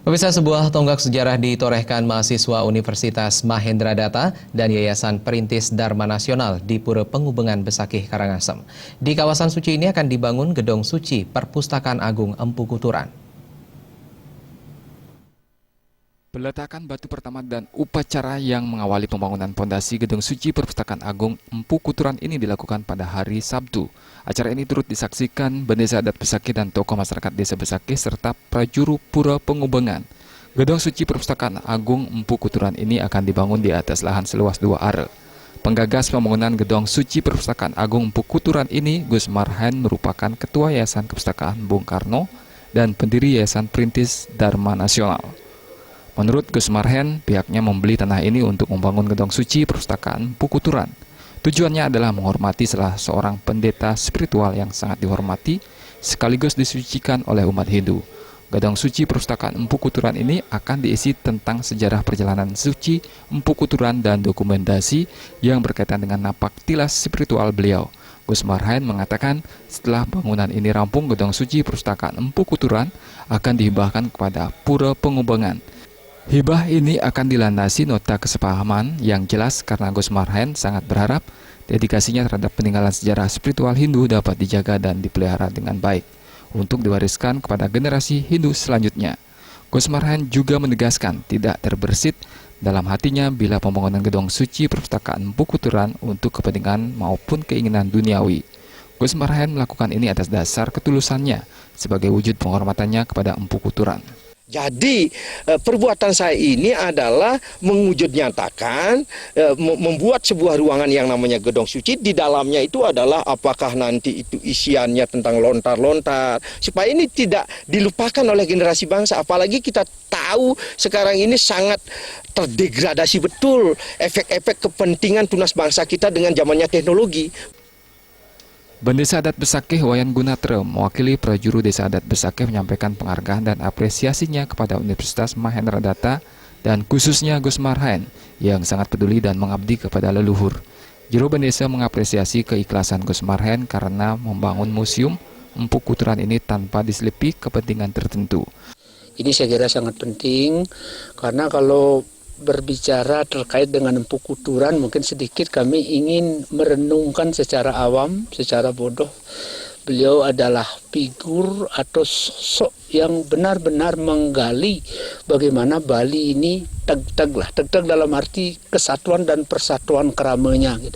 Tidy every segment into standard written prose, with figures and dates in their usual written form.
Pemirsa, sebuah tonggak sejarah ditorehkan mahasiswa Universitas Mahendradatta dan Yayasan Perintis Dharma Nasional di Pura Pengubengan Besakih, Karangasem. Di kawasan suci ini akan dibangun Gedung Suci Perpustakaan Agung Empu Kuturan. Peletakan batu pertama dan upacara yang mengawali pembangunan pondasi Gedung Suci Perpustakaan Agung Empu Kuturan ini dilakukan pada hari Sabtu. Acara ini turut disaksikan Bendesa Adat Besakih dan tokoh masyarakat Desa Besakih serta prajuru Pura Pengubengan. Gedung Suci Perpustakaan Agung Empu Kuturan ini akan dibangun di atas lahan seluas 2 are. Penggagas pembangunan Gedung Suci Perpustakaan Agung Empu Kuturan ini, Gus Marhen, merupakan Ketua Yayasan Kepustakaan Bung Karno dan pendiri Yayasan Perintis Dharma Nasional. Menurut Gus Marhen, pihaknya membeli tanah ini untuk membangun Gedung Suci Perpustakaan Empu Kuturan. Tujuannya adalah menghormati salah seorang pendeta spiritual yang sangat dihormati, sekaligus disucikan oleh umat Hindu. Gedung Suci Perpustakaan Empu Kuturan ini akan diisi tentang sejarah perjalanan suci Empu Kuturan dan dokumentasi yang berkaitan dengan napak tilas spiritual beliau. Gus Marhen mengatakan setelah bangunan ini rampung, Gedung Suci Perpustakaan Empu Kuturan akan dihibahkan kepada Pura Pengubengan. Hibah ini akan dilandasi nota kesepahaman yang jelas karena Gus Marhen sangat berharap dedikasinya terhadap peninggalan sejarah spiritual Hindu dapat dijaga dan dipelihara dengan baik untuk diwariskan kepada generasi Hindu selanjutnya. Gus Marhen juga menegaskan tidak terbersit dalam hatinya bila pembangunan Gedung Suci Perpustakaan Empu Kuturan untuk kepentingan maupun keinginan duniawi. Gus Marhen melakukan ini atas dasar ketulusannya sebagai wujud penghormatannya kepada Empu Kuturan. Jadi perbuatan saya ini adalah mewujud nyatakan, membuat sebuah ruangan yang namanya Gedung Suci. Di dalamnya itu adalah apakah nanti itu isiannya tentang lontar-lontar, supaya ini tidak dilupakan oleh generasi bangsa. Apalagi kita tahu sekarang ini sangat terdegradasi betul efek-efek kepentingan tunas bangsa kita dengan zamannya teknologi. Bendesa Adat Besakih Wayan Gunatre mewakili prajuru Desa Adat Besakih menyampaikan penghargaan dan apresiasinya kepada Universitas Mahendradatta dan khususnya Gus Marhen yang sangat peduli dan mengabdi kepada leluhur. Juru Bendesa mengapresiasi keikhlasan Gus Marhen karena membangun museum Empu Kuturan ini tanpa diselipi kepentingan tertentu. Ini saya kira sangat penting karena kalau berbicara terkait dengan Empu Kuturan, mungkin sedikit kami ingin merenungkan secara awam, secara bodoh. Beliau adalah figur atau sosok yang benar-benar menggali bagaimana Bali ini tegak dalam arti kesatuan dan persatuan keramanya. Gitu.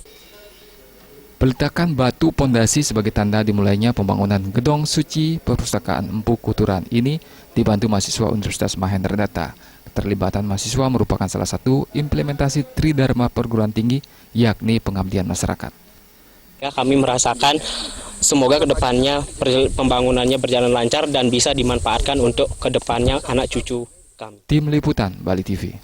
Peletakan batu pondasi sebagai tanda dimulainya pembangunan Gedung Suci Perpustakaan Empu Kuturan ini dibantu mahasiswa Universitas Mahendradatta. Keterlibatan mahasiswa merupakan salah satu implementasi Tridharma perguruan tinggi, yakni pengabdian masyarakat. Kami merasakan semoga kedepannya pembangunannya berjalan lancar dan bisa dimanfaatkan untuk kedepannya anak cucu kami. Tim Liputan Bali TV.